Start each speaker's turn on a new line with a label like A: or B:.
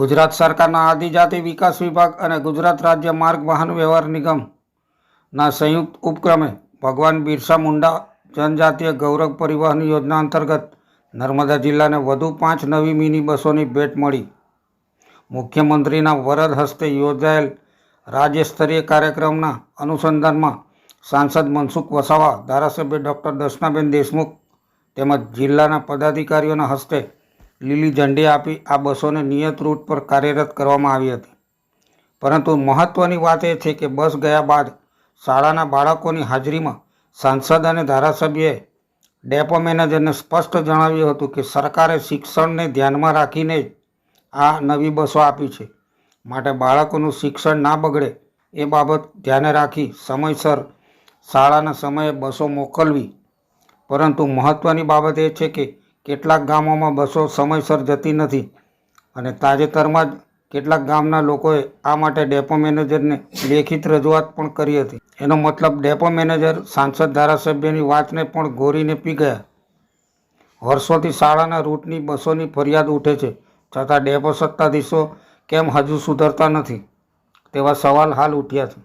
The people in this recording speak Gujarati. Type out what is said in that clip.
A: ગુજરાત સરકારના આદિજાતિ વિકાસ વિભાગ અને ગુજરાત રાજ્ય માર્ગ વાહન વ્યવહાર નિગમના સંયુક્ત ઉપક્રમે ભગવાન બિરસા મુંડા જનજાતીય ગૌરવ પરિવહન યોજના અંતર્ગત નર્મદા જિલ્લાને વધુ 5 નવી મિની બસોની ભેટ મળી। મુખ્યમંત્રીના વરદ હસ્તે યોજાયેલ રાજ્ય સ્તરીય કાર્યક્રમના અનુસંધાનમાં સાંસદ મનસુખ વસાવા, ધારાસભ્ય ડૉક્ટર દર્શનાબેન દેશમુખ તેમજ જિલ્લાના પદાધિકારીઓના હસ્તે લીલી ઝંડી આપી આ બસોને નિયત રૂટ પર કાર્યરત કરવામાં આવી હતી। પરંતુ મહત્વની વાત એ છે કે બસ ગયા બાદ શાળાના બાળકોની હાજરીમાં સાંસદ અને ધારાસભ્યએ ડેપો મેનેજરને સ્પષ્ટ જણાવ્યું હતું કે સરકારે શિક્ષણને ધ્યાનમાં રાખીને જ આ નવી બસો આપી છે, માટે બાળકોનું શિક્ષણ ના બગડે એ બાબત ધ્યાને રાખી સમયસર શાળાના સમયે બસો મોકલવી। પરંતુ મહત્વની બાબત એ છે કે કેટલાક ગામોમાં બસો સમયસર જતી નથી અને તાજેતરમાં જ કેટલાક ગામના લોકોએ આ માટે ડેપો મેનેજરને લેખિત રજૂઆત પણ કરી હતી। એનો મતલબ ડેપો મેનેજર સાંસદ ધારાસભ્યની વાતને પણ ગોરીને પી ગયા। વર્ષોથી શાળાના રૂટની બસોની ફરિયાદ ઉઠે છે, છતાં ડેપો સત્તાધીશો કેમ હજુ સુધરતા નથી તેવા સવાલ હાલ ઉઠ્યા છે।